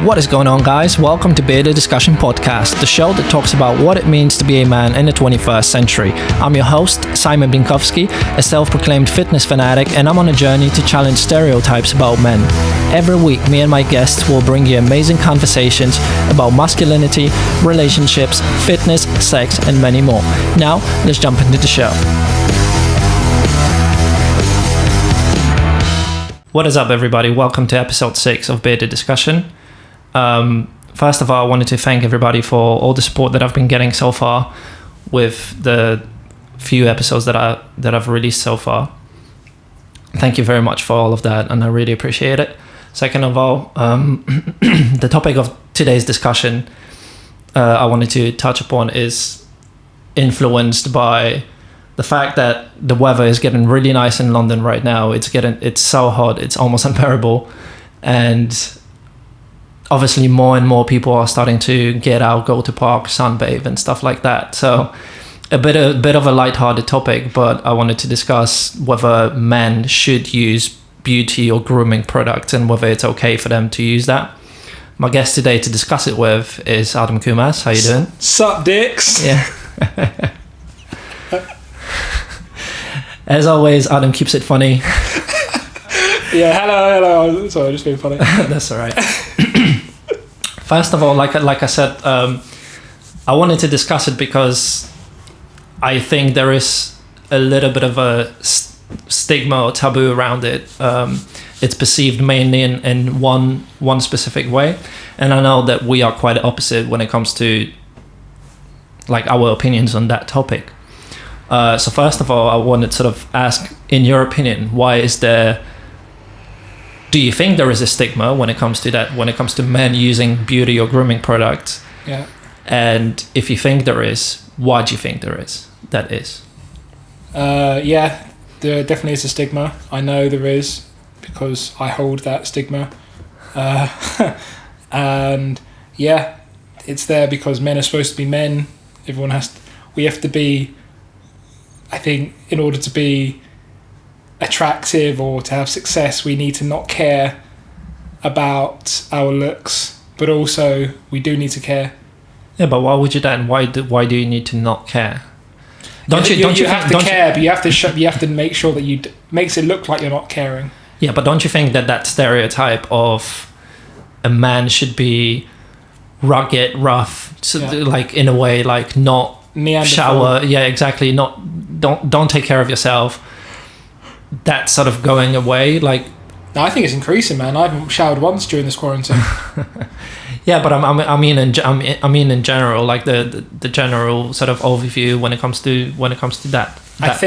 What is going on, guys? Welcome to Bearded Discussion Podcast, the show that talks about what it means to be a man in the 21st century. I'm your host, Simon Binkowski, a self-proclaimed fitness fanatic, and I'm on a journey to challenge stereotypes about men. Every week, me and my guests will bring you amazing conversations about masculinity, relationships, fitness, sex, and many more. Now, let's jump into the show. What is up, everybody? Welcome to episode 6 of Bearded Discussion. First of all, I wanted to thank everybody for all the support that I've been getting so far with the few episodes that I've released so far. Thank you very much for all of that, and I really appreciate it. Second of all, the topic of today's discussion I wanted to touch upon is influenced by the fact that the weather is getting really nice in London right now. It's so hot, it's almost unbearable, and obviously more and more people are starting to get out, go to parks, sunbathe and stuff like that. So a bit of a lighthearted topic, but I wanted to discuss whether men should use beauty or grooming products and whether it's okay for them to use that. My guest today to discuss it with is Adam Coumas. How you doing? Sup, dicks? Yeah. As always, Adam keeps it funny. Yeah, hello. Sorry, just being funny. That's all right. First of all, like I said, I wanted to discuss it because I think there is a little bit of a stigma or taboo around it. It's perceived mainly in one specific way, and I know that we are quite opposite when it comes to like our opinions on that topic. So first of all, I wanted to sort of ask, in your opinion, do you think there is a stigma when it comes to that, when it comes to men using beauty or grooming products? Yeah. And if you think there is, why do you think there is? Yeah, there definitely is a stigma. I know there is because I hold that stigma. And yeah, it's there because men are supposed to be men. We have to be, I think, in order to be attractive or to have success, we need to not care about our looks, but also we do need to care. Yeah, but why would you then? Why do you need to not care? You have to care, but you have to make sure that makes it look like you're not caring. Yeah, but don't you think that stereotype of a man should be rugged, rough, like in a way, like not shower? Yeah, exactly. Don't take care of yourself. That's sort of going away. Like, no, I think it's increasing, man. I haven't showered once during this quarantine. Yeah, but I mean in general, like the general sort of overview when it comes to that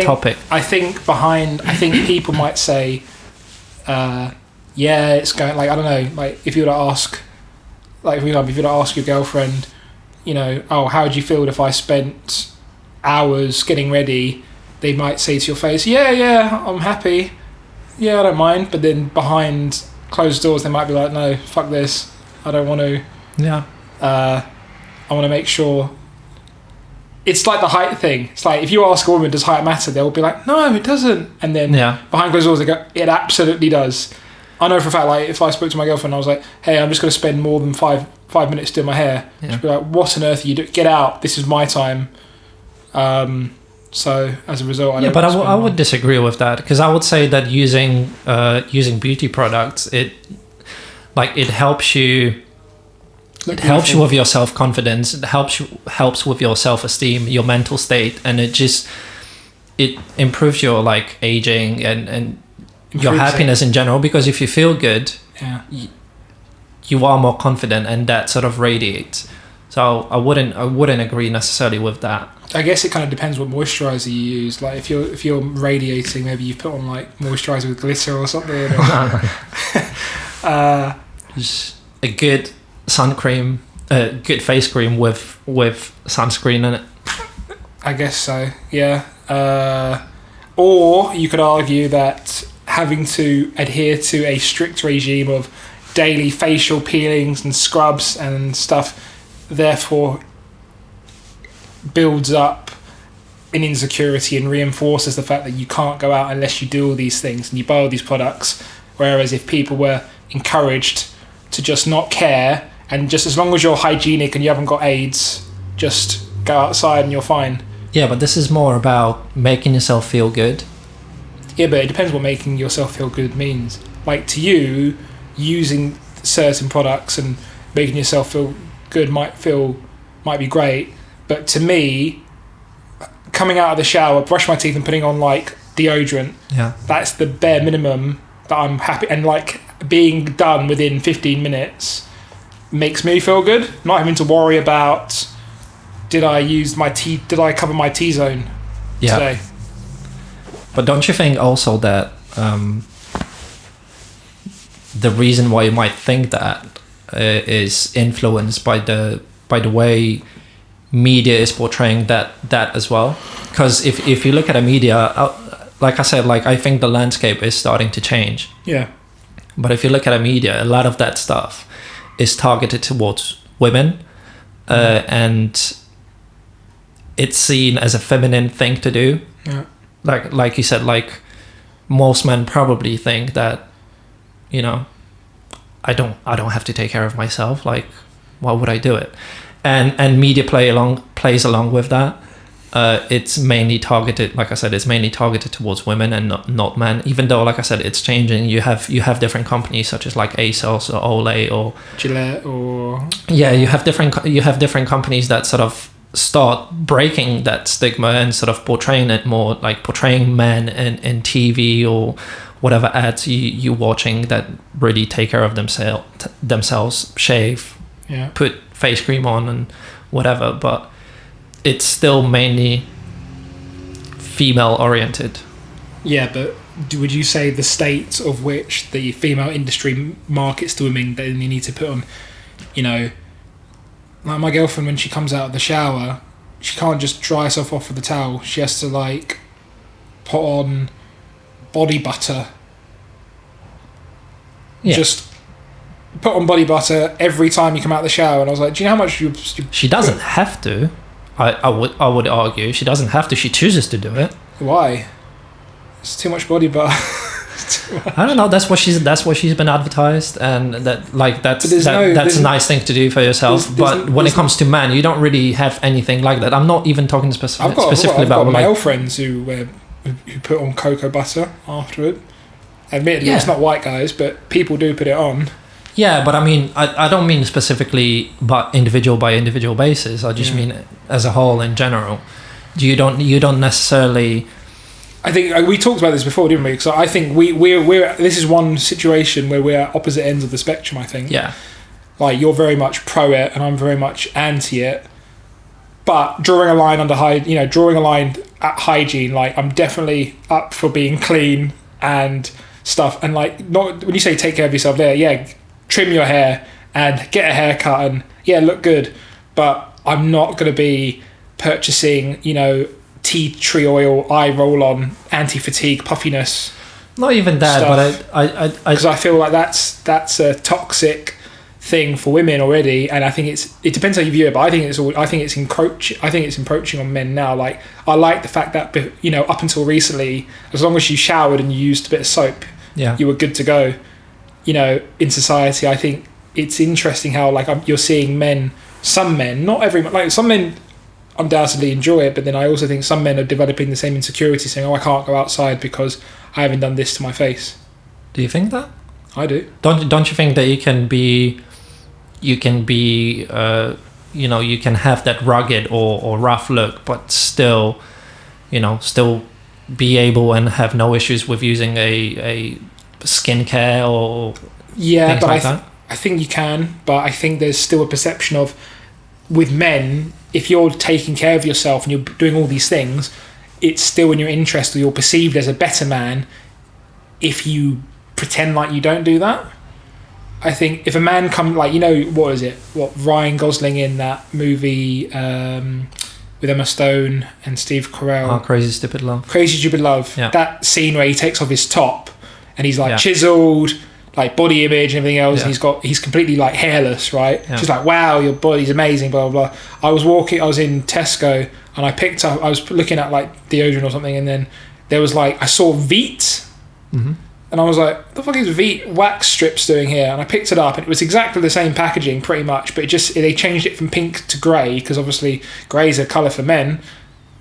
topic. I think people might say, yeah, it's going, like, I don't know, like if you were to ask, like if you were to ask your girlfriend, oh, how would you feel if I spent hours getting ready? They might say to your face, yeah, I'm happy. Yeah, I don't mind. But then behind closed doors, they might be like, no, fuck this. I don't want to. Yeah. I want to make sure. It's like the height thing. It's like if you ask a woman, does height matter? They'll be like, no, it doesn't. And then behind closed doors, they go, it absolutely does. I know for a fact, like if I spoke to my girlfriend, I was like, hey, I'm just going to spend more than five minutes doing my hair. Yeah. She'd be like, what on earth are you doing? Get out. This is my time. So as a result, I would disagree with that, because I would say that using beauty products, it helps you. It helps you with your self-confidence. It helps with your self-esteem, your mental state, and it improves your like aging and your happiness in general. Because if you feel good, you are more confident, and that sort of radiates. So I wouldn't agree necessarily with that. I guess it kind of depends what moisturizer you use. Like if you're radiating, maybe you put on like moisturizer with glitter or something. Just a good sun cream, good face cream with sunscreen in it. I guess so. Yeah. Or you could argue that having to adhere to a strict regime of daily facial peelings and scrubs and stuff, therefore builds up an insecurity and reinforces the fact that you can't go out unless you do all these things and you buy all these products. Whereas if people were encouraged to just not care, and just as long as you're hygienic and you haven't got AIDS, just go outside and you're fine. Yeah, but this is more about making yourself feel good. Yeah, but it depends what making yourself feel good means. Like, to you, using certain products and making yourself feel good might be great, but to me, coming out of the shower, brush my teeth and putting on like deodorant, that's the bare minimum that I'm happy, and like being done within 15 minutes makes me feel good, not having to worry about did I cover my T-zone today. But don't you think also that the reason why you might think that is influenced by the way media is portraying that as well? Because if you look at the media, like I said, like I think the landscape is starting to change. Yeah. But if you look at the media, a lot of that stuff is targeted towards women, and it's seen as a feminine thing to do. Yeah. Like you said, like most men probably think that, you know, I don't have to take care of myself. Like, why would I do it? And media plays along with that. It's mainly targeted, like I said, it's mainly targeted towards women and not men. Even though, like I said, it's changing. You have different companies such as like ASOS or Olay or Gillette or you have different companies that sort of start breaking that stigma and sort of portraying it more, like portraying men in TV or whatever ads you watching that really take care of themselves, shave, put face cream on and whatever, but it's still mainly female oriented. Yeah, but would you say the state of which the female industry markets to women that you need to put on, you know, like my girlfriend, when she comes out of the shower, she can't just dry herself off with a towel. She has to like put on body butter. Yeah. Just put on body butter every time you come out of the shower. And I was like, do you know how much you She doesn't have to. I would argue she doesn't have to. She chooses to do it. Why? It's too much body butter. I don't know. That's what she's been advertised, and that's a nice thing to do for yourself. But when it comes to men, you don't really have anything like that. I'm not even talking specifically about male friends who put on cocoa butter afterward. Admittedly, it's not white guys, but people do put it on. Yeah, but I mean, I don't mean specifically but individual by individual basis. I just mean as a whole in general. You don't necessarily. I think we talked about this before, didn't we? Because I think we're this is one situation where we're at opposite ends of the spectrum. I think. Yeah. Like you're very much pro it, and I'm very much anti it. But drawing a line at hygiene. Like I'm definitely up for being clean and stuff, and like not when you say take care of yourself. Trim your hair and get a haircut and look good. But I'm not going to be purchasing tea tree oil, eye roll on, anti-fatigue puffiness. Not even that, stuff. But because I feel like that's a toxic thing for women already, and I think it depends how you view it. But I think it's encroaching on men now. Like I like the fact that up until recently, as long as you showered and you used a bit of soap, you were good to go. In society, I think it's interesting how you're seeing some men, not everyone, like some men undoubtedly enjoy it, but then I also think some men are developing the same insecurity, saying, "Oh, I can't go outside because I haven't done this to my face." Do you think that? I do. Don't you think that you can be, you can have that rugged or rough look, but still be able and have no issues with using a skincare or things like that? I think you can, but I think there's still a perception of, with men, if you're taking care of yourself and you're doing all these things, it's still in your interest, or you're perceived as a better man if you pretend like you don't do that. I think if a man what Ryan Gosling in that movie with Emma Stone and Steve Carell, Crazy Stupid Love. That scene where he takes off his top and he's chiseled, like body image and everything else, and he's completely like hairless, right? She's like, wow, your body's amazing, blah blah blah. I was in Tesco and I was looking at like deodorant or something, and then there was I saw Veet, And I was like, what the fuck is Veet wax strips doing here? And I picked it up, and it was exactly the same packaging, pretty much, but they changed it from pink to grey, because obviously grey is a colour for men.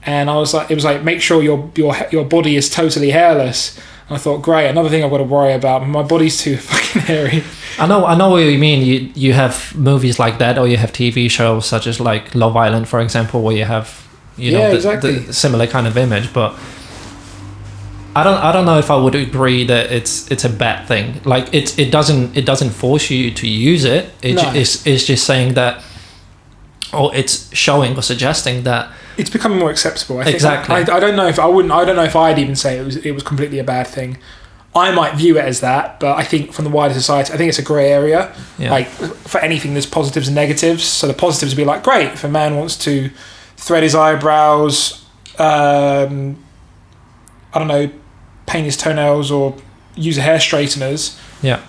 And I was like, it was like, make sure your body is totally hairless. And I thought, great, another thing I've got to worry about. My body's too fucking hairy. I know what you mean. You have movies like that, or you have TV shows such as like Love Island, for example, where you have the similar kind of image. But I don't know if I would agree that it's a bad thing. Like it doesn't force you to use it. It's just saying that, or it's showing or suggesting that it's becoming more acceptable. I think. Exactly. I don't know if I'd even say it was completely a bad thing. I might view it as that, but I think from the wider society, I think it's a grey area. Yeah. Like for anything, there's positives and negatives. So the positives would be like, great, if a man wants to thread his eyebrows, I don't know, paint his toenails or use hair straighteners,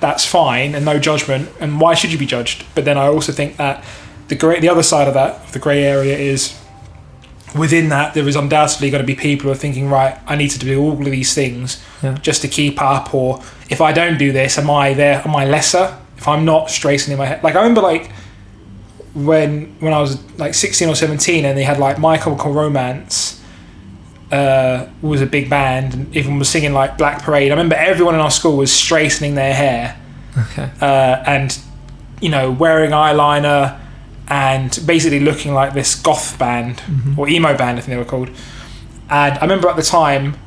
that's fine and no judgment. And why should you be judged? But then I also think that the other side of that, the grey area, is within that there is undoubtedly going to be people who are thinking, right, I need to do all of these things just to keep up, or if I don't do this, am I lesser if I'm not straightening my hair? Like I remember like when I was like 16 or 17 and they had like My Chemical Romance was a big band, and everyone was singing like Black Parade. I remember everyone in our school was straightening their hair, and wearing eyeliner and basically looking like this goth band or emo band, I think they were called. And I remember at the time,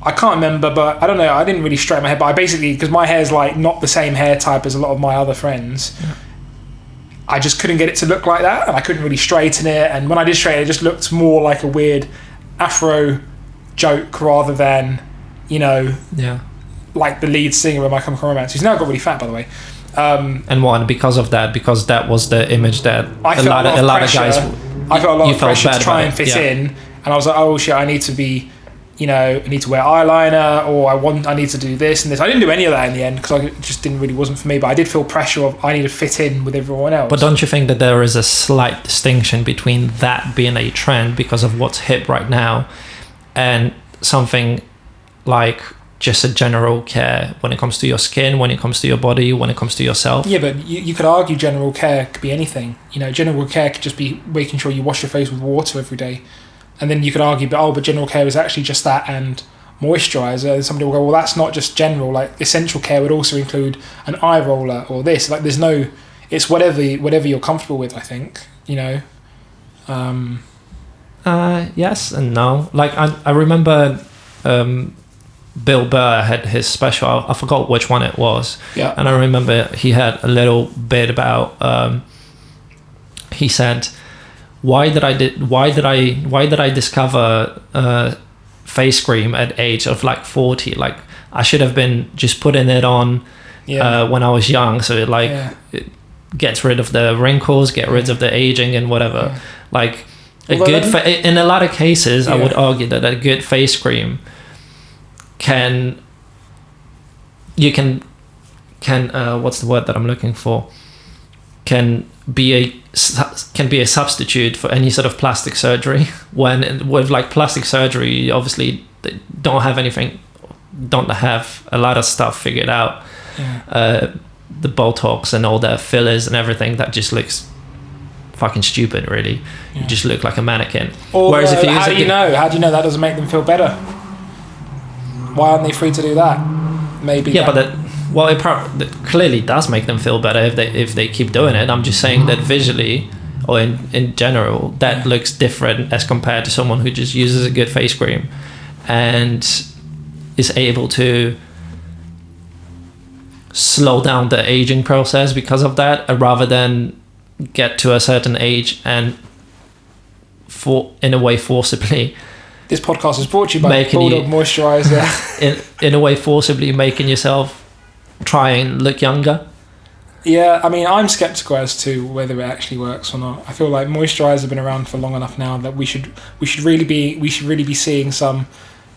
I can't remember, but I don't know, I didn't really straighten my hair, but I basically, because my hair's like not the same hair type as a lot of my other friends, I just couldn't get it to look like that, and I couldn't really straighten it. And when I did straighten it, it just looked more like a weird afro joke rather than, like the lead singer of My Chemical Romance, who's now got really fat, by the way. And because that was the image that a lot of guys. I felt a lot of pressure to try and fit in, and I was like, oh shit, I need to be, I need to wear eyeliner, or I need to do this and this. I didn't do any of that in the end because it just wasn't for me. But I did feel pressure of I need to fit in with everyone else. But don't you think that there is a slight distinction between that being a trend because of what's hip right now, and something like just a general care when it comes to your skin, when it comes to your body, when it comes to yourself? Yeah, but you could argue general care could be anything. General care could just be making sure you wash your face with water every day. And then you could argue, but general care is actually just that and moisturizer. And somebody will go, well, that's not just general. Like essential care would also include an eye roller or this. Like there's no, it's whatever you're comfortable with, I think, Yes and no. Like I remember Bill Burr had his special, I forgot which one it was. Yeah. And I remember he had a little bit about, he said, why did I discover face cream at age of like 40? Like I should have been just putting it on when I was young, so it gets rid of the wrinkles, get rid of the aging and whatever. Like in a lot of cases, I would argue that a good face cream can what's the word that I'm looking for? Can be a substitute for any sort of plastic surgery. When with like plastic surgery, obviously they don't have a lot of stuff figured out. The Botox and all the fillers and everything, that just looks fucking stupid, really. You just look like a mannequin. Whereas if you how do you know that doesn't make them feel better? Why aren't they free to do that? Maybe. Yeah, but it clearly does make them feel better if they keep doing it. I'm just saying that visually, or in general, that looks different as compared to someone who just uses a good face cream and is able to slow down the aging process because of that, rather than get to a certain age and in a way forcibly. This podcast is brought to you by Bulldog Moisturizer. in a way forcibly making yourself try and look younger. Yeah, I mean, I'm skeptical as to whether it actually works or not. I feel like moisturizers have been around for long enough now that we should really be seeing some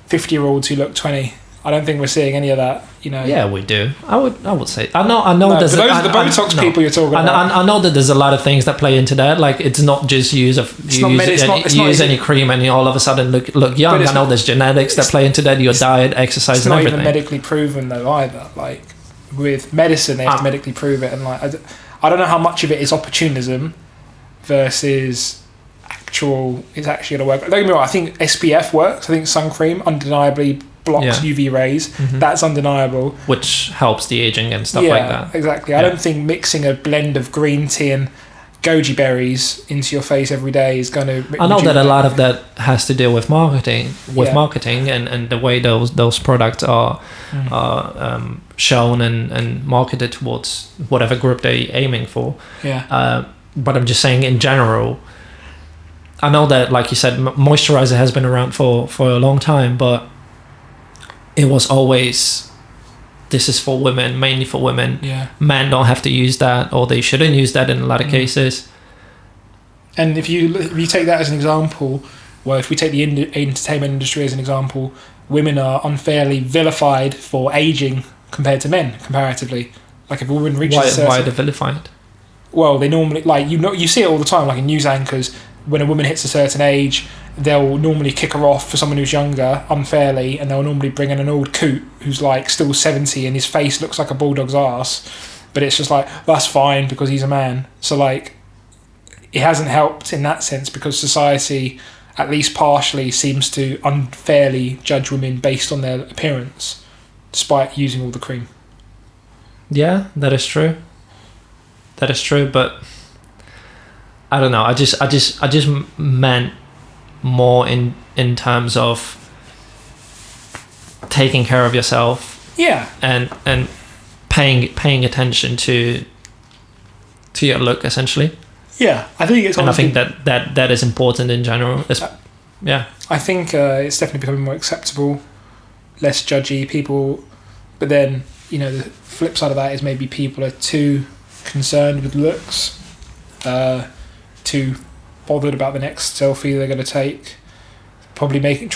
50-year-olds who look 20 I don't think we're seeing any of that, you know. Yeah, we do. I would say. I know. No, there's those are the Botox people you're talking about. I know that there's a lot of things that play into that. Like, it's not just use any cream and you all of a sudden look young. I know there's genetics that play into that. Your diet, exercise, and everything. It's not even medically proven though either. Like with medicine, they have to medically prove it, and like I don't know how much of it is opportunism versus it's actually going to work. Don't get me wrong. I think SPF works. I think sun cream undeniably blocks UV rays. Mm-hmm. That's undeniable. Which helps the aging and stuff like that. Exactly. I don't think mixing a blend of green tea and goji berries into your face every day is going to... I know that a lot of that has to do with marketing, and the way those products are shown and marketed towards whatever group they're aiming for. Yeah. But I'm just saying in general, I know that, like you said, moisturizer has been around for a long time, but it was always, this is for women, mainly for women. Yeah. Men don't have to use that, or they shouldn't use that in a lot of cases. And if you take that as an example, well, if we take the entertainment industry as an example, women are unfairly vilified for aging compared to men, comparatively. Like if a woman reaches a certain... Why are they vilified? Well, they normally, like, you see it all the time, like in news anchors, when a woman hits a certain age, they'll normally kick her off for someone who's younger unfairly, and they'll normally bring in an old coot who's like still 70 and his face looks like a bulldog's ass, but it's just like, that's fine because he's a man. So like, it hasn't helped in that sense because society, at least partially, seems to unfairly judge women based on their appearance, despite using all the cream. Yeah, that is true. But I don't know. I just meant more in terms of taking care of yourself. Yeah. And paying attention to your look, essentially. Yeah, I think it's. And I think that is important in general. Yeah. I think it's definitely becoming more acceptable, less judgy people, but then the flip side of that is maybe people are too concerned with looks, too bothered about the next selfie they're going to take, probably making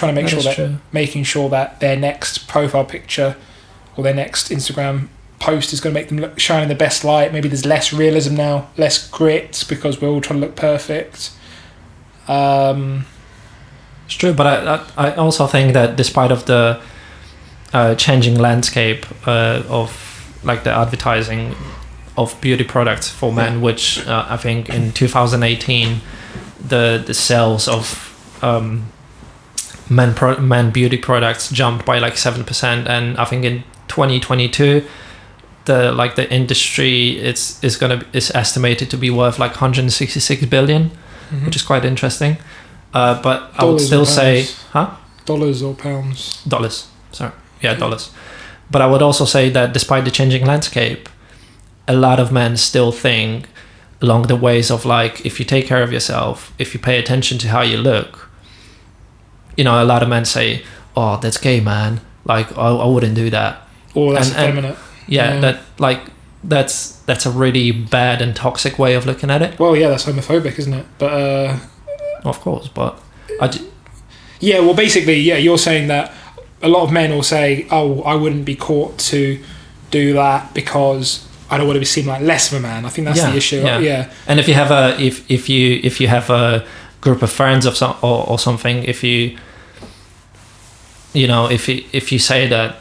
sure that their next profile picture or their next Instagram post is going to make them shine in the best light. Maybe there's less realism now, less grit, because we're all trying to look perfect. It's true, but I also think that despite of the changing landscape of like the advertising of beauty products for men, which I think in 2018 the sales of men beauty products jumped by like 7%, and I think in 2022 the industry is estimated to be worth like 166 billion, which is quite interesting. But I would still say, dollars or pounds? Dollars. Sorry, dollars. But I would also say that despite the changing landscape, a lot of men still think along the ways of like, if you take care of yourself, if you pay attention to how you look, a lot of men say, oh, that's gay, man. Like, I wouldn't do that. Or that's effeminate. That's a really bad and toxic way of looking at it. Well, yeah, that's homophobic, isn't it? But of course, but yeah, well, basically, yeah, you're saying that a lot of men will say, oh, I wouldn't be caught to do that because I don't want to be seen like less of a man. I think that's the issue. Yeah. And if you have if you have a group of friends or something, if you say that,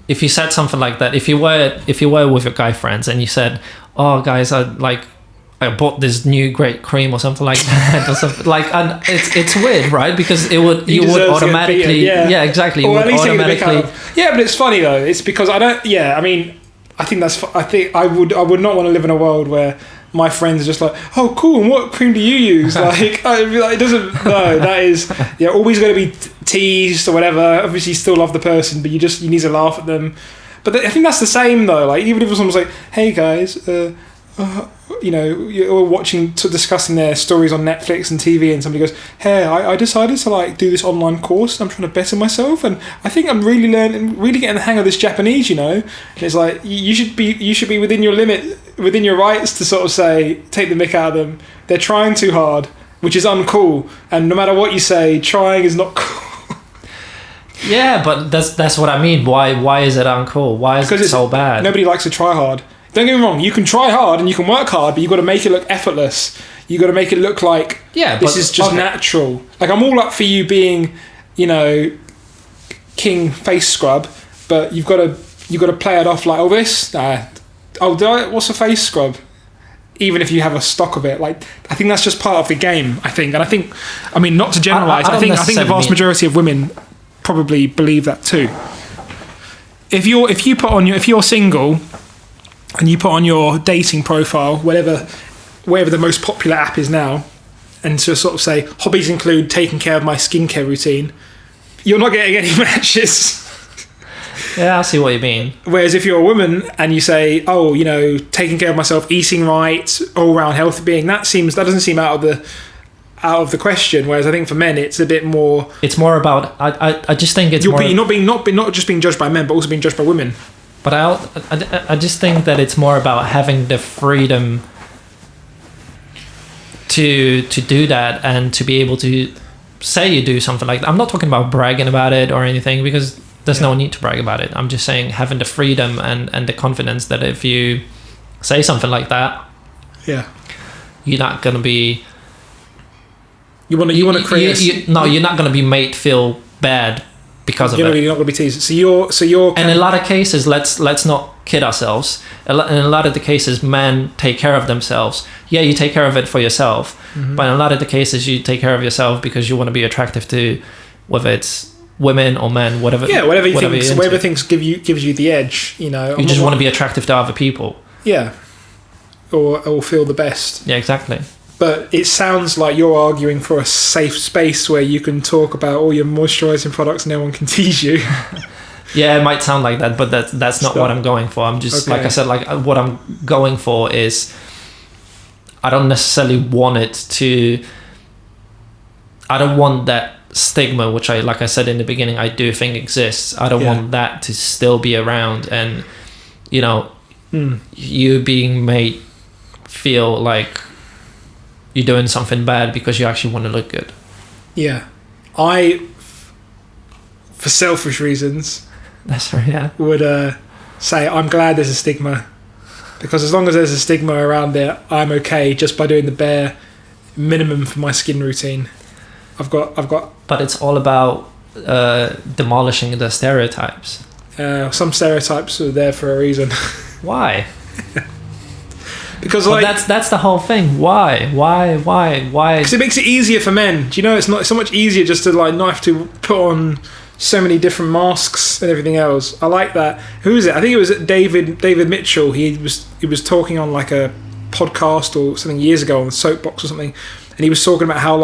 if you said something like that, if you were with your guy friends and you said, oh guys, I bought this new great cream or something like that, or something like, and it's weird, right? Because you would automatically, exactly. Or at least automatically, but it's funny though. It's because I don't. Yeah, I mean, I think I would not want to live in a world where my friends are just like, oh, cool, and what cream do you use? Like, I'd be like, it doesn't. No, that is always going to be teased or whatever. Obviously, you still love the person, but you need to laugh at them. But I think that's the same though. Like, even if someone's like, hey guys. You're discussing their stories on Netflix and TV, and somebody goes, hey, I decided to like do this online course. I'm trying to better myself, and I think I'm really getting the hang of this Japanese. And it's like you should be within your limit, within your rights to sort of say, take the mick out of them. They're trying too hard, which is uncool. And no matter what you say, trying is not cool. Yeah, but that's what I mean. Why is it uncool? Why is it so bad? Nobody likes to try hard. Don't get me wrong. You can try hard and you can work hard, but you've got to make it look effortless. You've got to make it look like this is just natural. Like, I'm all up for you being, king face scrub, but you've got to play it off like, what's a face scrub? Even if you have a stock of it, like, I think that's just part of the game. I think, not to generalize. I think the vast majority of women probably believe that too. If you're single and you put on your dating profile, wherever the most popular app is now, and to sort of say hobbies include taking care of my skincare routine, you're not getting any matches. Yeah, I see what you mean. Whereas if you're a woman and you say, taking care of myself, eating right, all round healthy being, that doesn't seem out of the question. Whereas I think for men, it's a bit more. It's more about. I just think it's more. Not just being judged by men, but also being judged by women. But I just think that it's more about having the freedom to do that and to be able to say you do something like that. I'm not talking about bragging about it or anything, because there's no need to brag about it. I'm just saying having the freedom and the confidence that if you say something like that, you're not going to be. You want to create. You're not going to be made feel bad because of it. You're not going to be teased. So you're. And in a lot of cases, let's not kid ourselves. In a lot of the cases, men take care of themselves. Yeah, you take care of it for yourself, but in a lot of the cases, you take care of yourself because you want to be attractive to, whether it's women or men, whatever. Yeah, whatever things gives you the edge. You just want to be attractive to other people. Yeah, or feel the best. Yeah, exactly. But it sounds like you're arguing for a safe space where you can talk about all your moisturising products and no one can tease you. Yeah, it might sound like that, but that's not what I'm going for. I'm just, like I said, what I'm going for is I don't necessarily want it to... I don't want that stigma, which like I said in the beginning, I do think exists. I don't want that to still be around and, you being made feel like you're doing something bad because you actually want to look good. Yeah. For selfish reasons, that's right, yeah, would say I'm glad there's a stigma, because as long as there's a stigma around it, I'm okay just by doing the bare minimum for my skin routine. I've got. But it's all about demolishing the stereotypes. Some stereotypes are there for a reason. Why? Because that's the whole thing. Why? Because it makes it easier for men. Do you know it's not so much easier just to not have to put on so many different masks and everything else. I like that. Who is it? I think it was David Mitchell. He was talking on like a podcast or something years ago on the Soapbox or something, and he was talking about how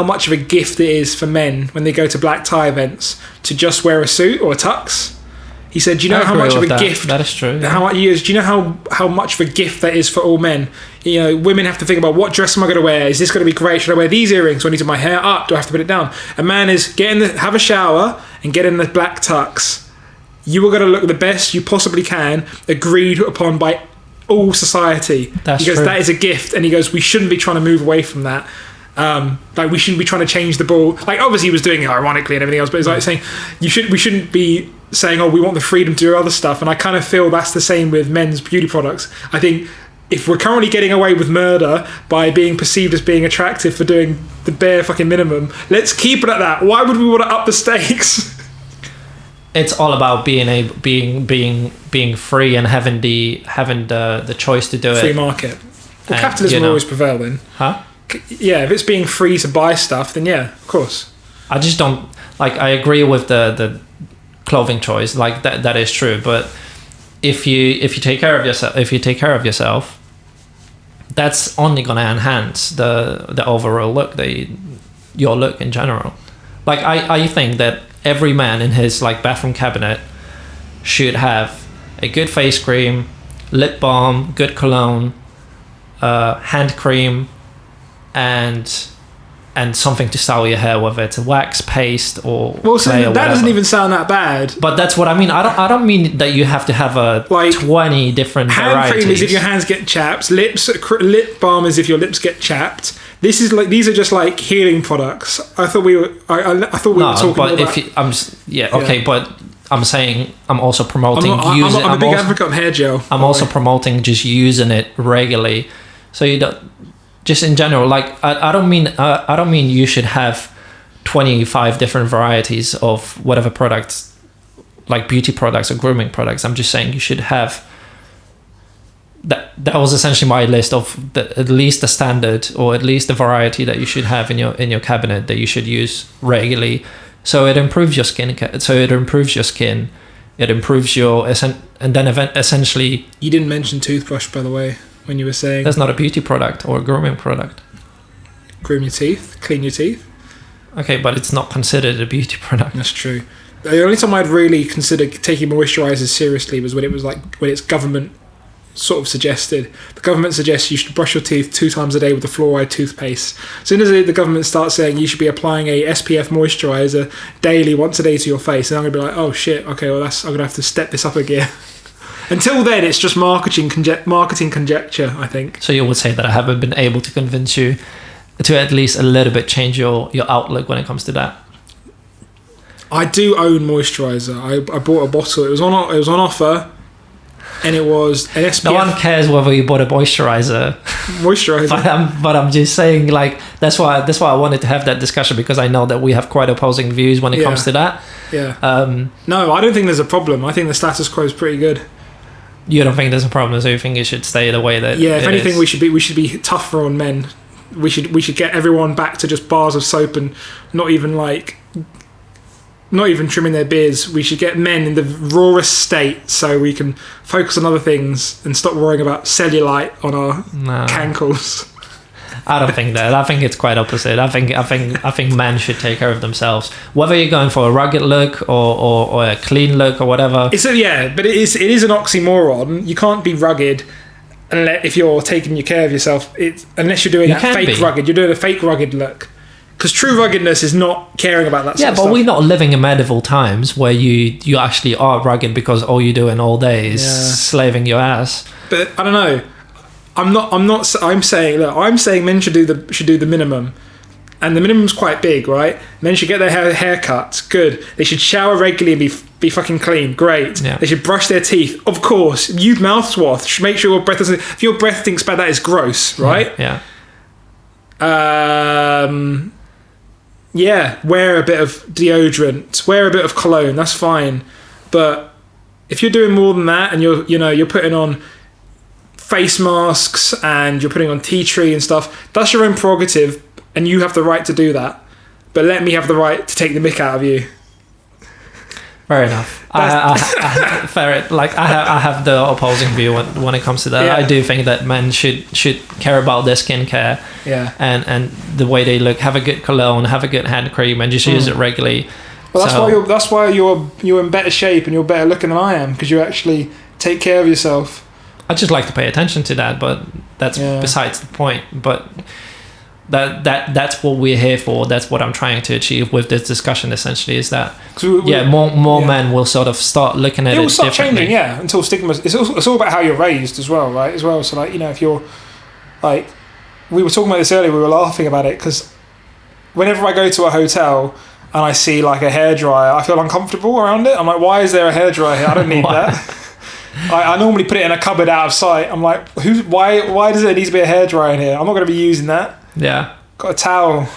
much of a gift it is for men when they go to black tie events to just wear a suit or a tux. He said, do you know how much of a gift... That is true. Yeah. Do you know how much of a gift that is for all men? Women have to think about, what dress am I going to wear? Is this going to be great? Should I wear these earrings? Do I need to my hair up? Do I have to put it down? A man is have a shower and get in the black tux. You are going to look the best you possibly can, agreed upon by all society. That's he goes, true. that is a gift. And he goes, we shouldn't be trying to move away from that. We shouldn't be trying to change the ball. Like, obviously he was doing it ironically and everything else, but it's like saying we shouldn't be saying, we want the freedom to do other stuff. And I kind of feel that's the same with men's beauty products. I think if we're currently getting away with murder by being perceived as being attractive for doing the bare fucking minimum, let's keep it at that. Why would we want to up the stakes? It's all about being free and having the choice to do it. Free market. Well, capitalism will always prevail then. Huh? Yeah, if it's being free to buy stuff, then yeah, of course. I just don't I agree with the clothing choice, like that is true, but if you take care of yourself, that's only going to enhance the overall look, your look in general. Like I think that every man in his bathroom cabinet should have a good face cream, lip balm, good cologne, hand cream, and something to style your hair with it, wax, paste, or clay, or that doesn't even sound that bad. But that's what I mean. I don't mean that you have to have 20 different hand varieties. Cream is if your hands get chapped. Lip balm is if your lips get chapped. these are just like healing products. I thought we were. I thought we were talking but about. But I'm saying I'm also promoting using. I'm a big advocate of hair gel. I'm also promoting just using it regularly, so you don't. Just in general, like I don't mean you should have 25 different varieties of whatever products, like beauty products or grooming products. I'm just saying you should have. That was essentially my list of at least the standard or at least the variety that you should have in your cabinet that you should use regularly, so it improves your skin. It improves your and then essentially. You didn't mention toothbrush, by the way, when you were saying that's not a beauty product or a grooming product. Groom your teeth, clean your teeth. Okay, but it's not considered a beauty product. That's true. The only time I'd really consider taking moisturizers seriously was when it's government sort of suggested. The government suggests you should brush your teeth 2 times a day with a fluoride toothpaste. As soon as the government starts saying you should be applying a SPF moisturizer daily, once a day to your face, and I'm gonna be like, oh shit, okay, well I'm gonna have to step this up a gear. Until then, it's just marketing conjecture, I think. So you would say that I haven't been able to convince you to at least a little bit change your outlook when it comes to that? I do own moisturizer. I bought a bottle. It was on offer. And it was an SPF. No one cares whether you bought a moisturizer. but I'm just saying, like, that's why I wanted to have that discussion, because I know that we have quite opposing views when it comes to that. Yeah. No, I don't think there's a problem. I think the status quo is pretty good. You don't think there's a problem, so you think it should stay the way that? Yeah. If anything, we should be tougher on men. We should get everyone back to just bars of soap and not even trimming their beards. We should get men in the rawest state so we can focus on other things and stop worrying about cellulite on our cankles. I don't think that. I think it's quite opposite. I think men should take care of themselves. Whether you're going for a rugged look or a clean look or whatever. But it is an oxymoron. You can't be rugged if you're taking care of yourself. Unless you're doing rugged. You're doing a fake rugged look. Because true ruggedness is not caring about that sort of stuff. Yeah, but we're not living in medieval times where you actually are rugged because all you're doing all day is slaving your ass. But I don't know. I'm saying men should do the minimum. And the minimum's quite big, right? Men should get their hair cut. Good. They should shower regularly and be fucking clean. Great. Yeah. They should brush their teeth. Of course. Use mouthwash. Make sure your breath doesn't... If your breath thinks bad, that is gross, right? Yeah. Yeah, wear a bit of deodorant, wear a bit of cologne, that's fine. But if you're doing more than that and you're putting on face masks and you're putting on tea tree and stuff, that's your own prerogative and you have the right to do that. But let me have the right to take the mick out of you. Fair enough. I have the opposing view when it comes to that. Yeah. I do think that men should care about their skincare. Yeah. And the way they look. Have a good cologne, have a good hand cream, and just use it regularly. Well, that's why you're in better shape and you're better looking than I am, because you actually take care of yourself. I just like to pay attention to that, but that's besides the point. But that's what we're here for. That's what I'm trying to achieve with this discussion. Essentially, is that more men will sort of start looking at it. It will start changing, until stigma. It's all about how you're raised as well, right? As well, so like if you're like, we were talking about this earlier. We were laughing about it because whenever I go to a hotel and I see like a hairdryer, I feel uncomfortable around it. I'm like, why is there a hairdryer here? I don't need that. I normally put it in a cupboard out of sight. I'm like, why does there need to be a hairdryer in here? I'm not going to be using that. Yeah. Got a towel.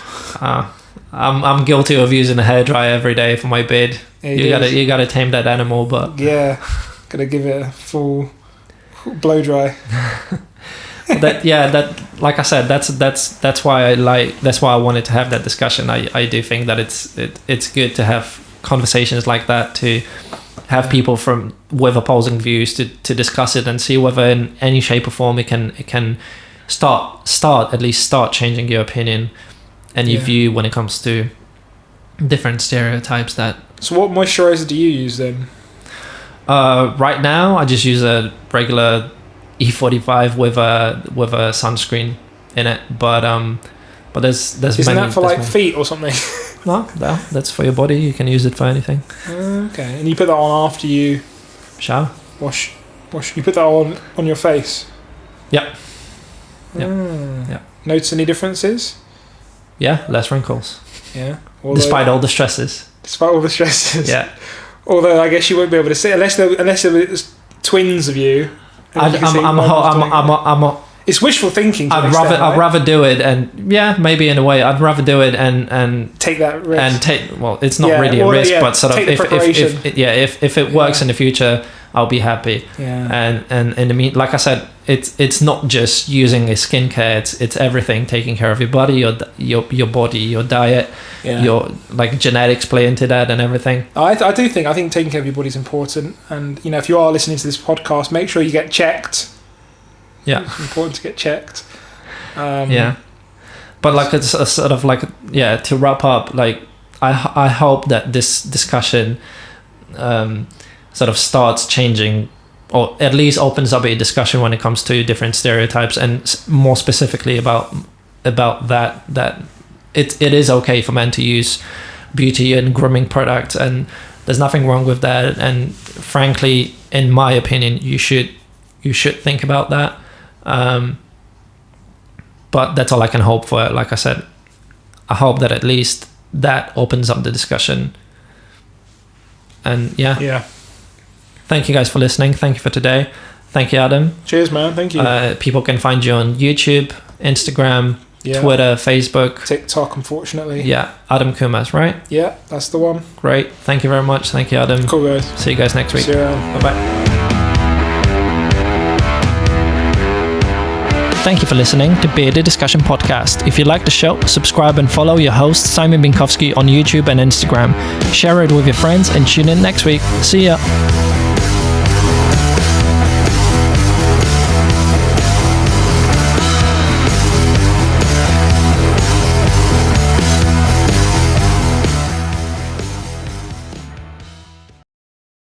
I'm guilty of using a hairdryer every day for my beard. You gotta tame that animal, but gotta give it a full blow dry. Like I said, that's why I wanted to have that discussion. I do think that it's good to have conversations like that, to have people with opposing views to discuss it and see whether in any shape or form it can at least start changing your opinion and your view when it comes to different stereotypes. So what moisturizer do you use then? Right now I just use a regular E45 with a sunscreen in it, but there's isn't that for like feet or something? No, that's for your body. You can use it for anything. Okay, and you put that on after you shower, wash. You put that on your face. Yep. Yeah. notice any differences? Yeah, less wrinkles. Yeah. Despite all the stresses. Yeah. Although I guess you won't be able to see unless there was twins of you. It's wishful thinking. I'd rather do it, and maybe in a way, I'd rather do it and take that risk. And it's not really a risk, but sort of if it works in the future, I'll be happy. Yeah. And in the like I said, it's not just using a skincare. It's everything. Taking care of your body, your body, your diet, your like genetics play into that and everything. I think taking care of your body is important, and if you are listening to this podcast, make sure you get checked. Yeah, it's important to get checked. But like it's a sort of like to wrap up, like I hope that this discussion sort of starts changing, or at least opens up a discussion when it comes to different stereotypes, and more specifically about that it is okay for men to use beauty and grooming products, and there's nothing wrong with that. And frankly, in my opinion, you should think about that. But that's all I can hope for. Like I said, I hope that at least that opens up the discussion. And thank you guys for listening. Thank you for today. Thank you, Adam. Cheers, man. Thank you. People can find you on YouTube, Instagram, Twitter, Facebook, TikTok, unfortunately. Yeah, Adam Coumas, right? Yeah, that's the one. Great. Thank you very much. Thank you, Adam. Cool, guys. See you guys next week. See you around. Bye-bye. Thank you for listening to Bearded Discussion Podcast. If you like the show, subscribe and follow your host Simon Binkowski on YouTube and Instagram. Share it with your friends and tune in next week. See ya.